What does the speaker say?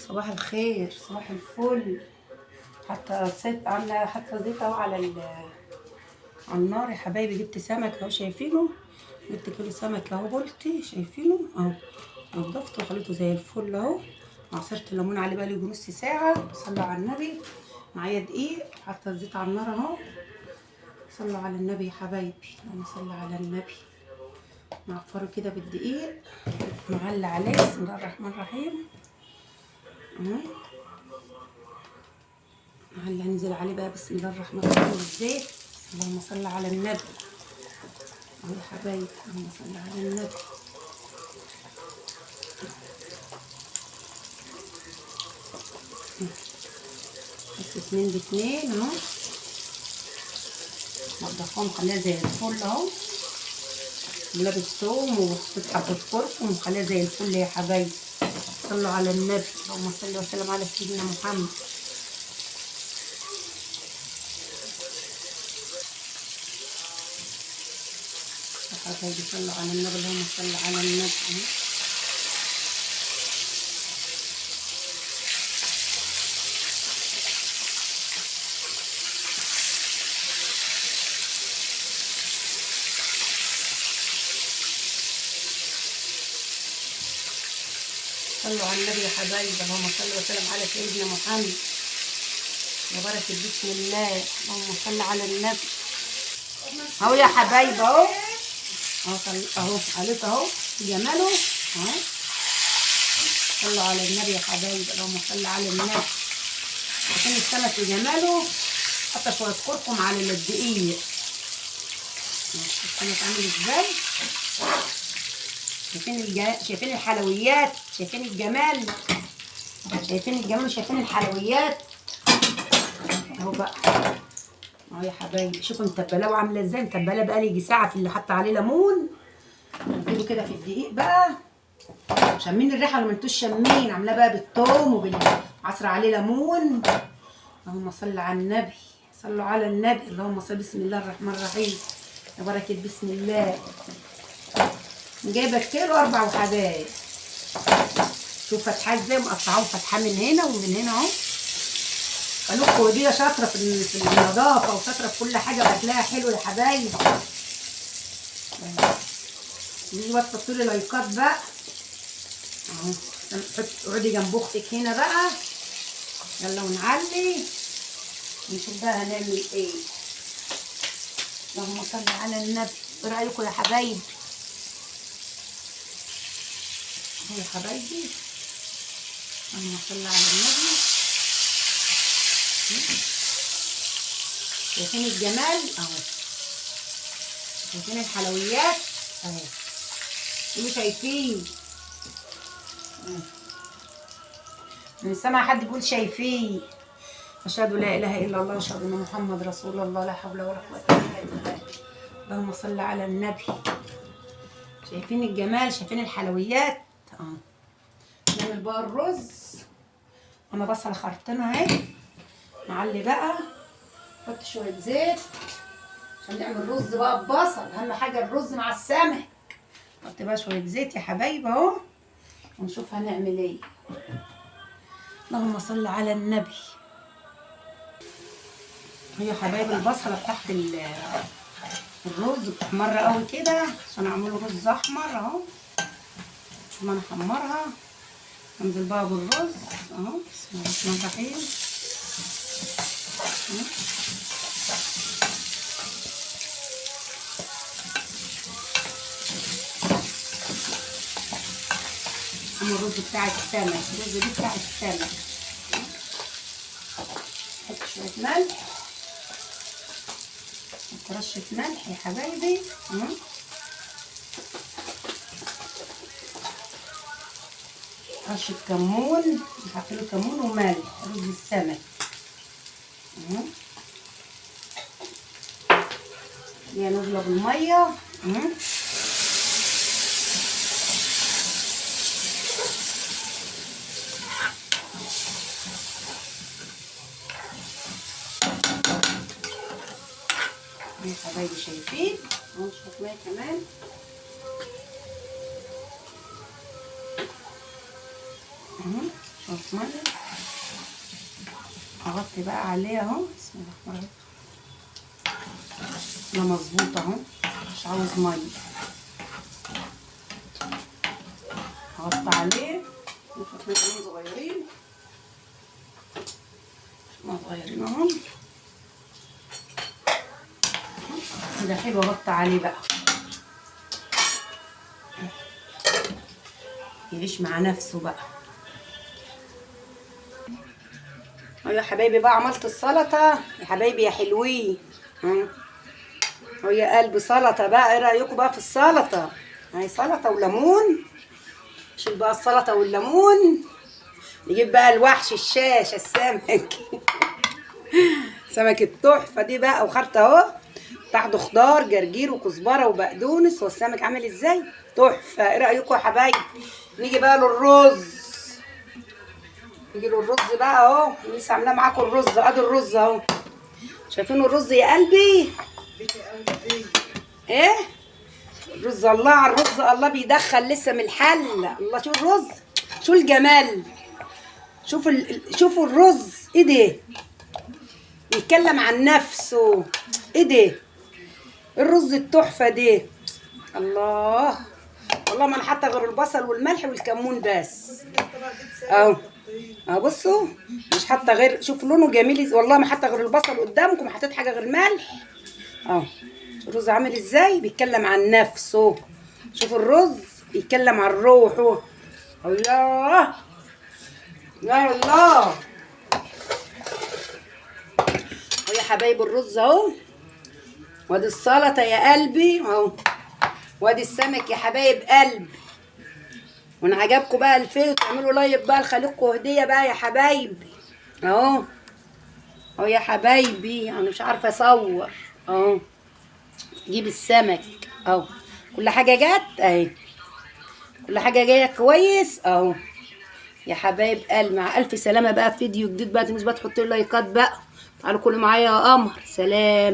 صباح الخير، صباح الفل. حتى عامله زيت اهو على النار يا حبايبي. جبت سمك اهو شايفينه، جبت كيلو سمك اهو بلطي شايفينه اهو، نضفته وخليته زي الفل اهو. عصرت الليمون عليه بقالي نص ساعه. صلوا على النبي. معايا دقيق، حاطه الزيت على النار اهو. صلوا على النبي يا حبايبي، اللهم صل على النبي. نعفره كده بالدقيق، نعلي عليه. بسم الله الرحمن الرحيم. اللي هنزل عليه بقى بسم الله الرحمن الرحيم الزيت. اللهم صل على النبي اهو يا حبايبي، اللهم صل على النبي. بس اتنين باتنين اهو، نضفهم خليها زي الفل اهو. لا بالثوم وحطيت حبة كركم وخليها زي الفل يا حبايبي. صلوا على النبي، اللهم صل وسلم على سيدنا محمد. يا حبايبي صلوا على النبي، اللهم صل على النبي اهو. صلوا على النبي يا حبايبي، اللهم صل وسلم على سيدنا محمد. يا بركة بسم الله، اللهم صل على النبي اهو يا حبايبي اهو. اهو عليك اهو جماله اهو. صلوا على النبي يا حبايبي، اللهم صل على النبي. عشان السمك وجماله حتى شويه كركم على الدقيق. السمك عامل ازاي؟ شايفين الحلويات، شايفين الجمال، شايفين الجمال وشايفين الحلويات اهو بقى اهو يا حبايبي. شوفوا متبلاه وعامله ازاي. متبلاه بقالي يجي ساعه في اللي حاطه عليه ليمون. نجيبه كده في الدقيق بقى. شامين الريحه ولا ما انتوش شامين؟ عاملاه بقى بالثوم وبالعصر عليه ليمون. اللهم صل على النبي، صلوا على النبي. اللهم صل. بسم الله الرحمن الرحيم. يا بركه بسم الله. جايبه كيلو 4 وحدات. شوف فتحات ازاي، مقطعاهم فتحه من هنا ومن هنا اهو. خلوكوا وديه شاطره في النظافه وشاطره في كل حاجه واكلها حلو يا حبايبي. دي بقى تحطوا لي لايكات بقى اهو. اقعدي جنب اختك هنا بقى. يلا ونعلي ونشوف بقى هنعمل ايه. اللهم صل على النبي. ايه رايكم يا حبايبي؟ اهو يا حبايبي، اللهم صل على النبي. شايفين الجمال اهو، شايفين الحلويات اهو. اللي شايفين من سمع حد يقول شايفين. اشهد لا اله الا الله واشهد ان محمد رسول الله. لا حول ولا قوه الا بالله. اللهم صل على النبي. شايفين الجمال، شايفين الحلويات اهو. نعمل بقى الرز. انا بصل خرطنا اهي. نعلي بقى، نحط شويه زيت عشان نعمل رز بقى ببصل. اهم حاجه الرز مع السمك. نحط بقى شويه زيت يا حبايبي اهو، ونشوف هنعمل ايه. اللهم صل على النبي. هي حبايبي البصله بتاعت الرز بتحمر قوي كده عشان اعمله رز احمر اهو. شوف ما انا احمرها. انزل بقى بالرز اهو. بسم الله الرحمن الرحيم. اعمل الرز بتاع السمك. الرز دي بتاع السمك. احط شويه ملح، احط رشه ملح يا حبايبي اهو. رشه كمون، نحط له كمون وملح. رز السمك اهو. نغلب الميه اهو. يا حبايبي شايفين اهو. شويه ميه كمان اهو. شوف ميه، اغطي بقى عليه اهو. بسم الله الرحمن الرحيم. ده مظبوط اهو، مش عاوز ميه. اغطي عليه شويه صغيرين، صغيرين اهو كده حلو. اغطي عليه بقى يعيش مع نفسه بقى. اهو يا حبايبي بقى عملت السلطه يا حبايبي يا حلوين. اهو يا قلب سلطه بقى. ايه رايكم بقى في السلطه؟ اهي سلطه وليمون. شيل بقى السلطه والليمون، نجيب بقى الوحش الشاشه السمك سمك التحفه دي بقى وخرطه اهو، تاخدوا خضار جرجير وكزبره وبقدونس. والسمك عامل ازاي؟ تحفه. ايه رايكم يا حبايبي؟ نيجي بقى للرز. نيجي للرز بقى اهو، لسه عاملاه معاكم الرز. ادي الرز اهو، شايفين الرز يا قلبي؟ ايه الرز؟ الله على الرز، الله بيدخل لسه من الحل. الله شوف الرز، شو الجمال. شوفوا الرز. ايه ده؟ بيتكلم عن نفسه. ايه ده؟ الرز التحفه دي. الله والله ما انا حاطه غير البصل والملح والكمون بس اهو. بصوا مش حاطه غير، شوف لونه جميل والله. ما حاطه غير البصل قدامكم، ما حطيت حاجه غير ملح اهو. الرز عامل ازاي؟ بيتكلم عن نفسه. شوف الرز بيتكلم عن روحه. الله يا الله. اهو يا حبايب الرز اهو، وادي السلطه يا قلبي اهو، وادي السمك يا حبايب قلب. وان عجبكم بقى الفيديو تعملوا لايك بقى لخالقكم هديه بقى يا حبايبي اهو. اهو يا حبايبي انا مش عارفه اصور اهو. جيب السمك اهو، كل حاجه جت اهي، كل حاجه جايه كويس اهو يا حبايب قلب. مع الف سلامه بقى في فيديو جديد بقى. تنسوا بقى تحطوا لايكات بقى. تعالوا كلوا معايا يا قمر. سلام.